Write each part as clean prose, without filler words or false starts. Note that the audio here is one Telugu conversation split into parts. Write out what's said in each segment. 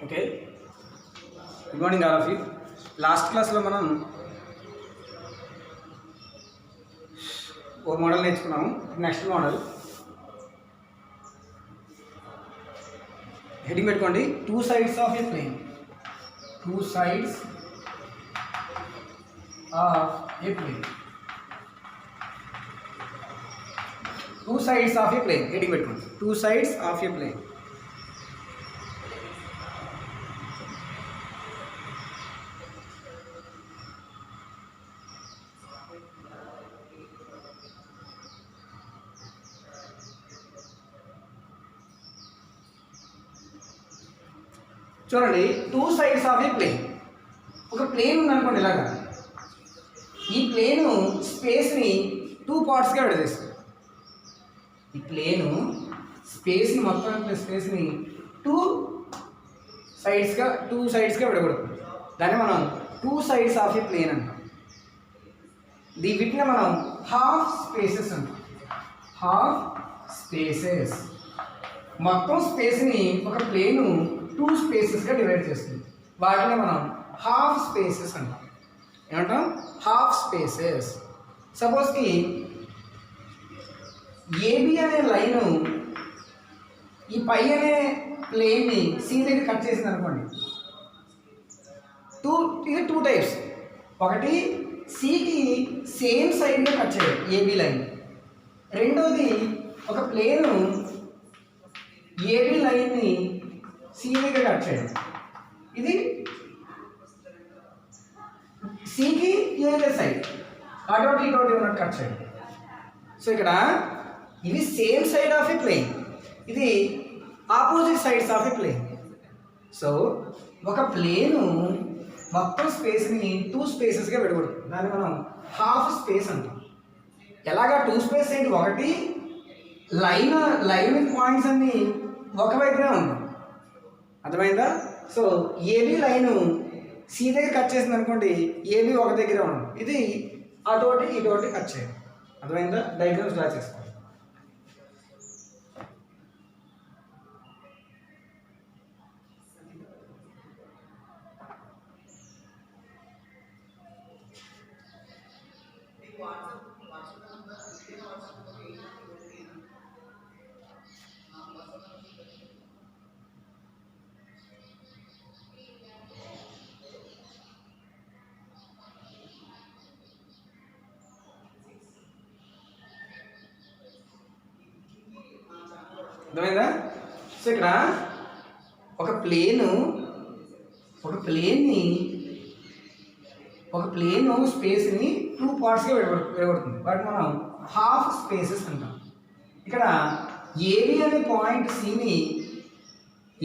Okay, good morning all of you. Last క్లాస్లో మనం ఓ మోడల్ నేర్చుకున్నాము. నెక్స్ట్ మోడల్ హెడింగ్ పెట్టుకోండి, two sides of a plane. Two sides of a plane. Two sides of a plane heading పెట్టుకోండి, two sides of a plane. చూడండి, two sides of a plane. ఒక ప్లేన్ ఉందనుకోండి ఇలాగా. ఈ ప్లేను స్పేస్ని టూ పార్ట్స్గా విడదీస్తుంది. ఈ ప్లేను స్పేస్ని మొత్తం స్పేస్ని టూ సైడ్స్గా విడగొడుతుంది. దాన్ని మనం two sides of a plane అంటాం. వీటిని మనం హాఫ్ స్పేసెస్ అంటాం. Half spaces. మొత్తం స్పేస్ని ఒక ప్లేను టూ స్పేసెస్గా డివైడ్ చేస్తుంది. వాటిని మనం హాఫ్ స్పేసెస్ అంటాం. ఏమంటాం? Half spaces. సపోజ్కి ఏబి అనే లైను ఈ పై అనే ప్లేన్ని సి దగ్గర కట్ చేసింది అనుకోండి. ఇది టూ టైప్స్. ఒకటి సికి సేమ్ సైడ్గా కట్ చేయడం ఏబి లైన్. రెండోది ఒక ప్లేను ఏబి లైన్ని సి దగ్గర కట్ చేయడం. ఇది సికి ఏదే సైడ్ అటోటి ఇటోటి ఉన్నట్టు కట్ చేయడం. సో ఇక్కడ ఇది same side of a plane, ఇది opposite sides of a plane. So ఒక ప్లేను మొత్తం స్పేస్ని టూ స్పేసెస్గా విడగొడుతుంది. దాన్ని మనం హాఫ్ స్పేస్ అంటాం. ఎలాగా టూ స్పేస్ ఏంటి? ఒకటి లైన్ పాయింట్స్ అన్నీ ఒకవైపునే ఉంటాయి. అర్థమైందా? సో ఏబి లైను సి దగ్గర కట్ చేసింది అనుకోండి, ఏబి ఒక దగ్గరే ఉండదు. ఇది అటోటి ఇటోటి కట్ చేయాలి. అర్థమైందా? డయాగ్రామ్స్ డ్రా చేసుకోవాలి. అర్థమైందా? సో ఇక్కడ ఒక ప్లేను స్పేస్ని టూ పార్ట్స్గా విడగొడుతుంది. వాటి మనం హాఫ్ స్పేసెస్ అంటాం. ఇక్కడ ఏబి అనే పాయింట్ సిని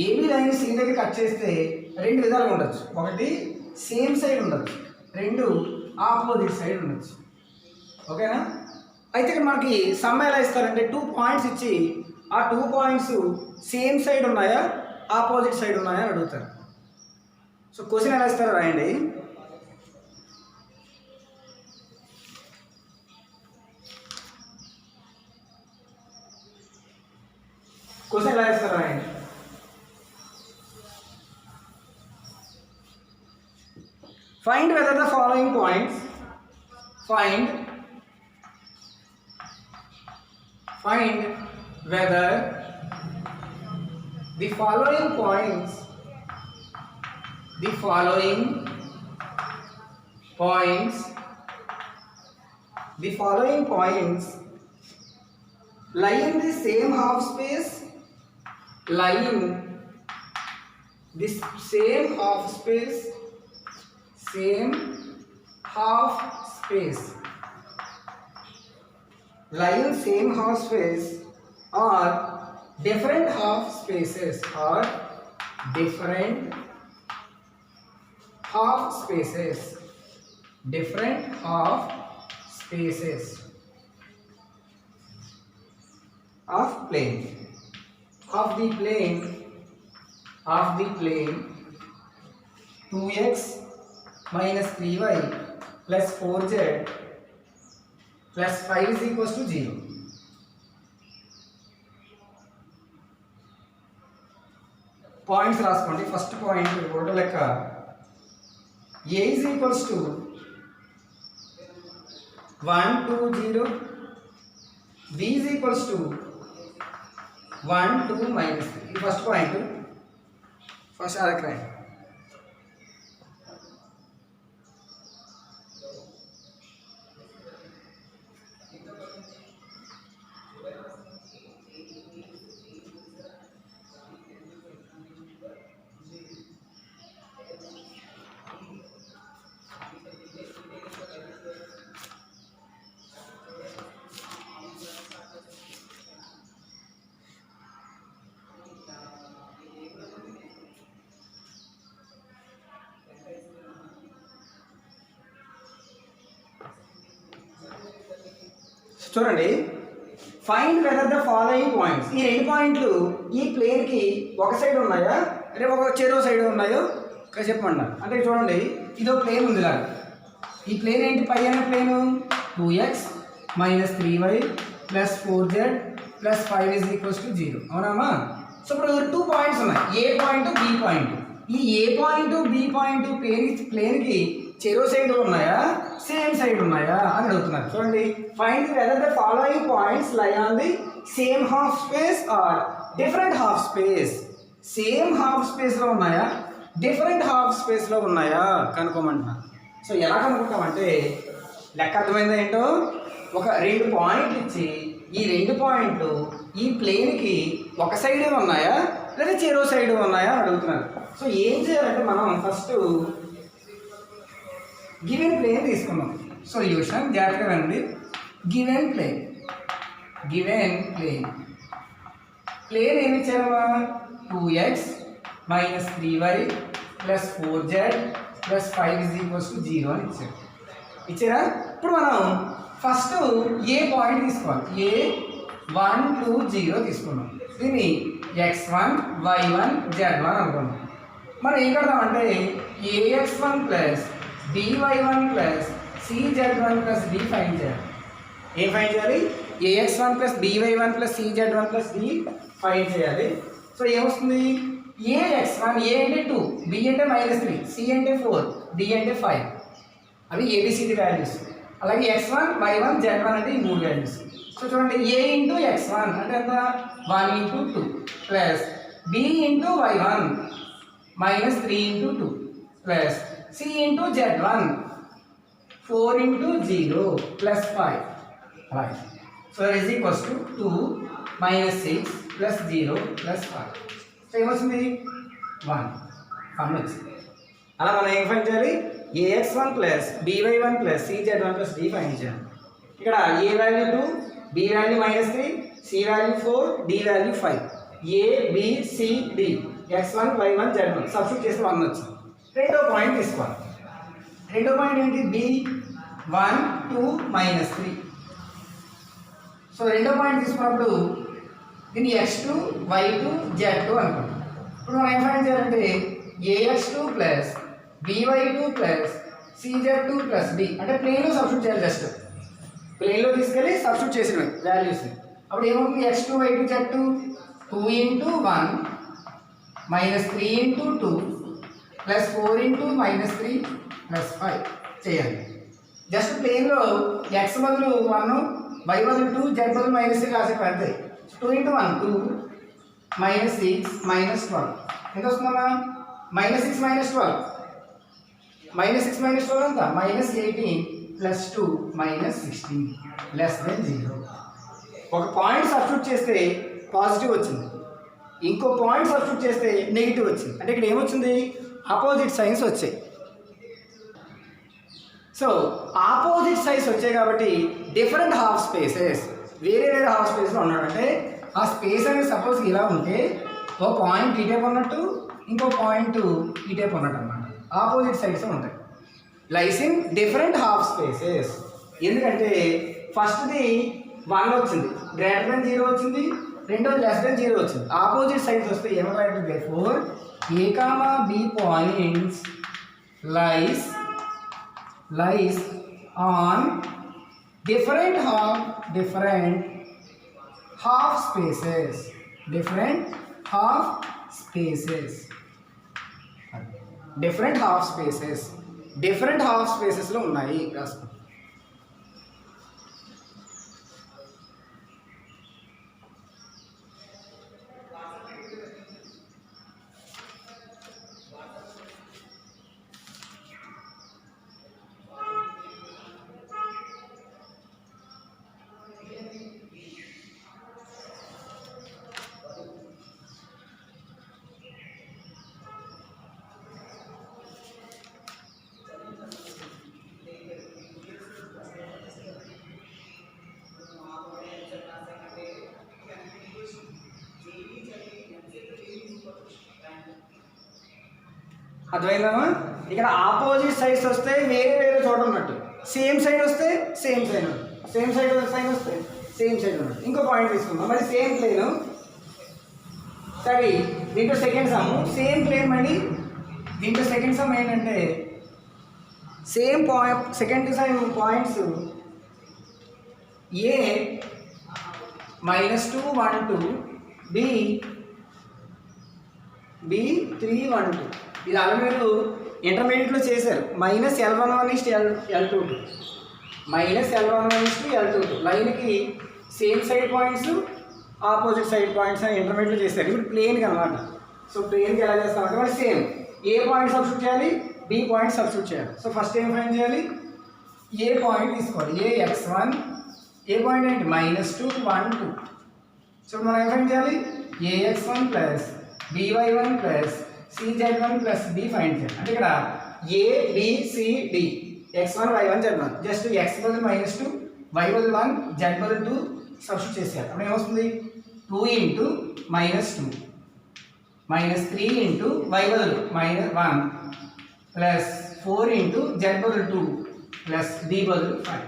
ఏబి లైన్ సి దగ్గర కట్ చేస్తే రెండు విధాలుగా ఉండొచ్చు. ఒకటి సేమ్ సైడ్ ఉండొచ్చు, రెండు ఆపోజిట్ సైడ్ ఉండొచ్చు. ఓకేనా? అయితే ఇక్కడ మనకి సమ్ ఎలా ఇస్తారంటే టూ పాయింట్స్ ఇచ్చి ఆ టూ పాయింట్స్ సేమ్ సైడ్ ఉన్నాయా ఆపోజిట్ సైడ్ ఉన్నాయా అని అడుగుతారు. సో క్వశ్చన్ ఎలా ఇస్తారో రాయండి. క్వశ్చన్ ఎలా ఇస్తారో రాయండి. Find whether the following points find whether the following points lie in the same half space, lie in this same half space, lie in same half space or different half spaces, different half spaces of plane, of the plane 2x minus 3y plus 4z plus 5 is equals to 0. Points రాసుకోండి. ఫస్ట్ పాయింట్ ఒకటో లెక్క a is equals to 1 2 0, b is equals to 1 2 minus 3. ఇది ఫస్ట్ పాయింట్. ఫస్ట్ అదొక రాయండి. చూడండి, find whether the following points. ఈ రెండు పాయింట్లు ఈ ప్లేన్కి ఒక సైడ్ ఉన్నాయా రేపు ఒక చెరో సైడ్ ఉన్నాయో చెప్పమన్నారు. అంటే చూడండి, ఇదో ప్లేన్ ఉంది లాగా. ఈ ప్లేన్ ఏంటి? పై అనే plain 2x - 3y + 4z + 5 = 0. అవునామా? So ఇప్పుడు 2 పాయింట్స్ ఉన్నాయి, ఏ పాయింట్ బి పాయింట్. ఈ ఏ పాయింట్ బి పాయింట్ ప్లేన్కి చెరో సైడ్ ఉన్నాయా సేమ్ సైడ్ ఉన్నాయా అని అడుగుతున్నారు. చూడండి, find whether the following points lie on the same half space or different half space. Same half స్పేస్లో ఉన్నాయా డిఫరెంట్ హాఫ్ స్పేస్లో ఉన్నాయా కనుక్కోమంటున్నారు. సో ఎలా కనుక్కుంటామంటే లెక్క అర్థమైందా ఏంటో? ఒక 2 పాయింట్లు ఇచ్చి ఈ 2 పాయింట్లు ఈ ప్లేన్కి ఒక సైడే ఉన్నాయా లేదా చెరో సైడ్ ఉన్నాయా అని అడుగుతున్నారు. సో ఏం చేయాలంటే మనం ఫస్ట్ గివెన్ ప్లేన్ తీసుకున్నాం. సొల్యూషన్ జాగ్రత్తగా రండి. గివెన్ ప్లేన్ ప్లేన్ ఏమి ఇచ్చారమ్మా? 2x - 3y + 4z + 5 = 0 అని ఇచ్చారా? ఇప్పుడు మనం ఫస్ట్ ఏ పాయింట్ తీసుకోవాలి. ఏ 1 2 0 తీసుకున్నాం. దీన్ని x1 y1 z1 అనుకున్నాం. మనం ఏం కడదామంటే ax1 + by1 + cz1 + d find చేయాలి. ఏం ఫైండ్ చేయాలి? ax1 + by1 + cz1 + d find చేయాలి. సో ఏమొస్తుంది? ax1 a అంటే 2, b అంటే -3, c అంటే 4, d అంటే 5. అవి ఏబిసిడి వాల్యూస్. అలాగే x1 y1 z1 అంటే ఈ 3 వాల్యూస్. సో చూడండి, a × x1 అంటే ఎంత? 1 × 2 + b × y1 -3 × 2 + c × z1 4 × 0 + 5. Right. So that is equals to 2 - 6 + 0 + 5. So ఏమొస్తుంది? 1 వచ్చింది. అలా మనం ఏం ఫైండ్ చేయాలి? ax1 + by1 + cz1 + d find చేయాలి. ఇక్కడ a value 2, b value -3, c value 4, d value 5. a b c d x1 y1 z1 substitute చేస్తే 1 వచ్చింది. రెండో పాయింట్ తీసుకోవాలి. రెండో పాయింట్ ఏంటి? b 1 2 -3. సో రెండో పాయింట్ తీసుకున్నప్పుడు దీన్ని x2 y2 z2 అనుకుంటాం. ఇప్పుడు మనం ఏం ఫైండ్ చేయాలంటే ax2 + by2 + cz2 + d అంటే ప్లేన్లో సబ్స్టిట్యూట్ చేయాలి. జస్ట్ ప్లేన్లో తీసుకెళ్ళి సబ్స్టిట్యూట్ చేసిన వాల్యూస్. అప్పుడు ఏమవుతుంది? x2 y2 z2 2 × 1 -3 × 2 + 4 × -3 + 5 చేయాలి. జస్ట్ ప్లేన్లో x బదులు 1, y బదులు 2, z బదులు -3 రాసి పెడితే 2 × 1 2 -6 -12 ఎంత వస్తుందమ్మా? -6 -12 -6 -12 ఎంత? -18 + 2 -16 <0. ఒక పాయింట్ సబ్స్టిట్యూట్ చేస్తే పాజిటివ్ వచ్చింది, ఇంకో పాయింట్ సబ్స్టిట్యూట్ చేస్తే నెగిటివ్ వచ్చింది. అంటే ఇక్కడ ఏమొచ్చింది? ఆపోజిట్ సైన్స్ వచ్చాయి. సో ఆపోజిట్ సైన్స్ వచ్చాయి కాబట్టి డిఫరెంట్ హాఫ్ స్పేసెస్ వేరే వేరే హాఫ్ స్పేస్లో ఉన్నాడు. అంటే ఆ స్పేస్ అనేది సపోజ్ ఇలా ఉంటే ఓ పాయింట్ ఈ టైప్ ఉన్నట్టు ఇంకో పాయింట్ ఈ టైప్ ఉన్నట్టు అన్నమాట. ఆపోజిట్ సైడ్స్ ఉంటాయి. Lies in different half spaces. ఎందుకంటే ఫస్ట్ది 1 వచ్చింది, <0 వచ్చింది, రెండోది <0 వచ్చింది. ఆపోజిట్ సైడ్స్ వస్తే ఏమైనా therefore a, b points lies on different half spaces. Different half spaces. Different half spaces different half స్పేసెస్లో ఉన్నాయి రాసుకో. అర్థమైందమ్మా? ఇక్కడ ఆపోజిట్ సైడ్స్ వస్తే వేరే వేరే చోట ఉన్నట్టు, సేమ్ సైడ్ వస్తే సేమ్ సైడ్ ఉన్నట్టు, సేమ్ సైడ్ వస్తే సేమ్ సైడ్ ఉన్నట్టు. ఇంకో పాయింట్ తీసుకుందాం. మరి సేమ్ ప్లేన్ సరే, దీంట్లో సెకండ్ సమ్ సేమ్ ప్లేన్. మళ్ళీ దీంట్లో సెకండ్ సమ్ ఏంటంటే same point, second sum points A -2 1 2 B 3 1 2. ఇది అలా మీరు ఇంటర్మీడియట్లో చేశారు. -L11:L22 -L11:L22 లైన్కి same side points opposite side points అని ఇంటర్మీడియట్లో చేశారు. ఇప్పుడు ప్లేన్కి అనమాట. సో ప్లేన్కి ఎలా చేస్తామంటే మరి సేమ్ ఏ పాయింట్ సబ్స్టిట్యూట్ చేయాలి, బి పాయింట్ సబ్స్టిట్యూట్ చేయాలి. సో ఫస్ట్ ఏం ఫైండ్ చేయాలి, ఏ పాయింట్ తీసుకోవాలి. AX1 ఏ పాయింట్ ఏంటి -2 1 2. సో మనం ఏం ఫైండ్ చేయాలి, AX1 + BY1 + CZ1 + B find చేయాలి. అంటే ఇక్కడ ABCD X1 Y1 Z1 just X బదులు -2 Y బదులు 1 Z బదులు 2 సబ్స్టిట్యూట్ చేసేయాలి. అప్పుడు ఏమొస్తుంది, 2 × -2 -3 × Y బదులు -1 + 4 × Z బదులు 2 + B బదులు 5.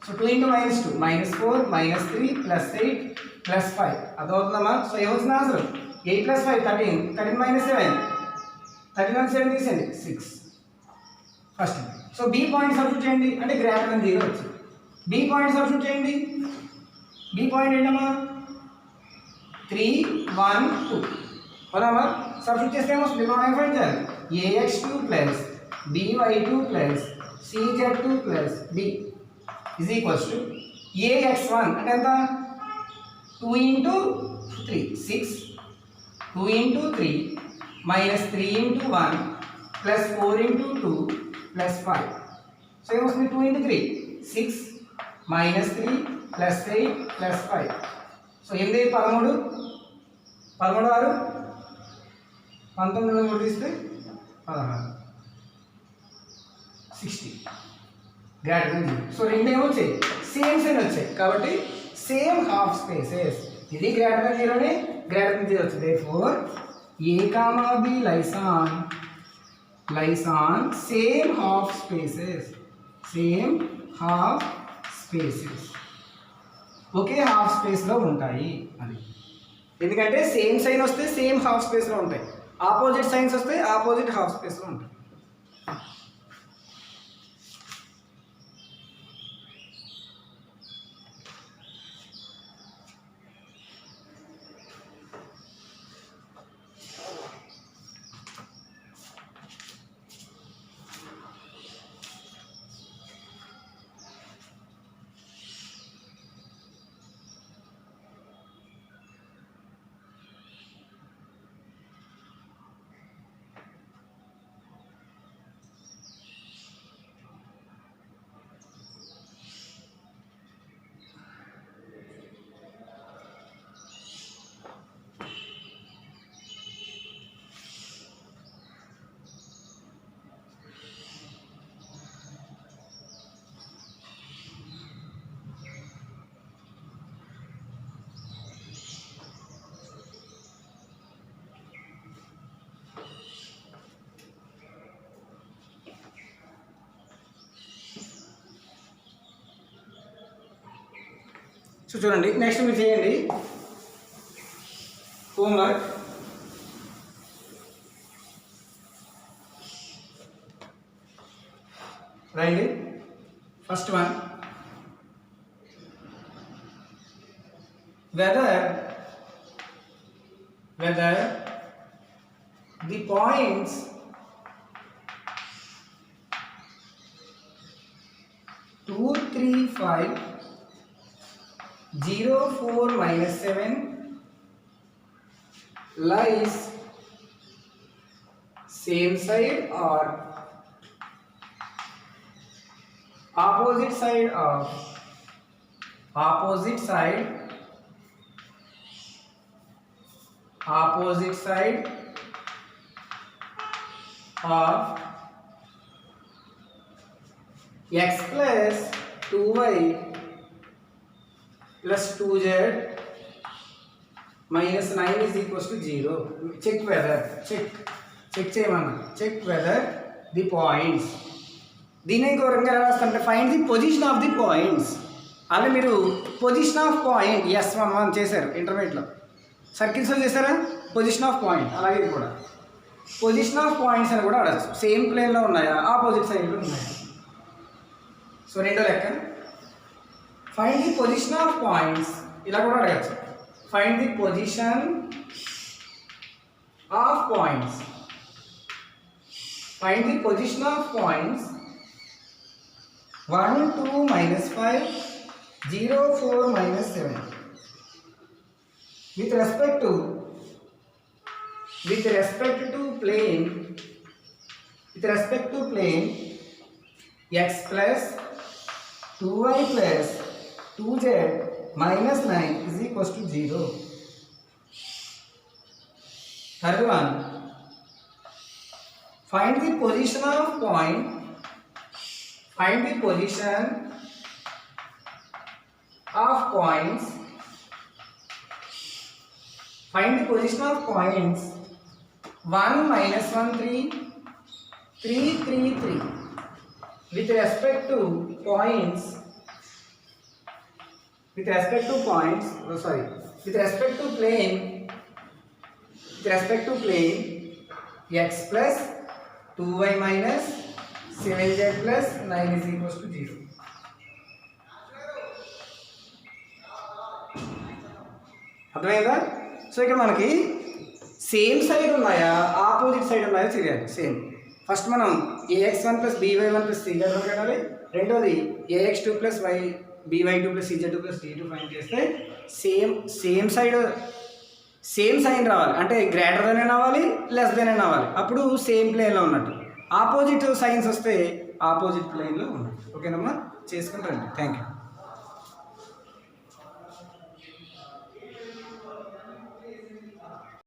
సో 2 × -2 -4 -3 +8 +5 అదవుతుందమ్మా. సో ఏమవుతుంది ఆన్సర్, 8 + 5 13 13 - 7 13 7 తీసేయండి 6 first. So B point substitute చేయండి అంటే >0 వచ్చింది. బి పాయింట్ సబ్స్టిట్యూట్ చేయండి. బి పాయింట్ ఏంటమ్మా 3 1 2 అవునమ్మా. సబ్స్టిట్యూట్ చేస్తే ఏమొస్తుంది, మనం ఏం ఫైండ్ చేయాలి, AX2 + BY2 + CZ2 + B = AX1 అంటే ఎంత, 2 × 3 6 2 × 3 -3 × 1 + 4 × 2 + 5. సో ఏమొస్తుంది, 2 × 3 6 -3 +8 +5. సో 8 13 13 6 19 3 తీస్తే 16 60 >0. సో రెండు ఏమొచ్చాయి, సేమ్ సైడ్ వచ్చాయి కాబట్టి సేమ్ హాఫ్ స్పేసెస్. ఇది >0నే >0 వచ్చింది. Therefore A, B lies on same half spaces. Okay half స్పేస్లో ఉంటాయి అది. ఎందుకంటే సేమ్ సైన్ వస్తే సేమ్ హాఫ్ స్పేస్లో ఉంటాయి, ఆపోజిట్ సైన్స్ వస్తే ఆపోజిట్ హాఫ్ స్పేస్లో ఉంటాయి. సో చూడండి, నెక్స్ట్ మీరు చేయండి homework. Right, first one, whether the points two, 3, 5, 0, 4, -7 lies same side or opposite side of opposite side of x plus 2y plus 2z minus 9 is equals to 0. Check whether the points. దీని ఘోరంగా రాస్తుంటే find the position of the points. అలా మీరు పొజిషన్ ఆఫ్ పాయింట్ S11 చేశారు ఇంటర్మీడియట్లో, సర్కిల్స్లో చేశారా పొజిషన్ ఆఫ్ పాయింట్. అలాగే ఇది కూడా పొజిషన్ ఆఫ్ పాయింట్స్ అని కూడా అడగచ్చు. సేమ్ ప్లేన్లో ఉన్నాయా, ఆపోజిట్ సైడ్లో ఉన్నాయా. సో రెండో లెక్క find the position of points, ఇలా కూడా అడగచ్చు. Find the position of points. Find the position of points 1, 2, -5, 0, 4, -7 with respect to plane x plus 2y plus 2z minus 9 is equals to 0. Third one, find the position of point. Find the position of points. Find the position of points 1, -1, 3, 3, 3, 3 with respect to points. With respect to plane. With respect to plane x plus 2y minus 7z plus 9 is equals to 0. అర్థమైందా? సో ఇక్కడ మనకి సేమ్ సైడ్ ఉన్నాయా, ఆపోజిట్ సైడ్ ఉన్నాయా తెలియాలి. సేమ్ ఫస్ట్ మనం ax1 + by1 + cz1 కనాలి. రెండోది ax2 + by2 + cz2 + d2 find చేస్తే సేమ్ సైన్ రావాలి. అంటే గ్రేటర్ దెన్ అయినా అవ్వాలి, లెస్ దెన్ అయినా అవ్వాలి. అప్పుడు సేమ్ ప్లేన్లో ఉన్నట్టు. ఆపోజిట్ సైన్స్ వస్తే ఆపోజిట్ ప్లేన్లో ఉన్నట్టు. ఓకేనమ్మా, చేసుకుని రండి. Thank you.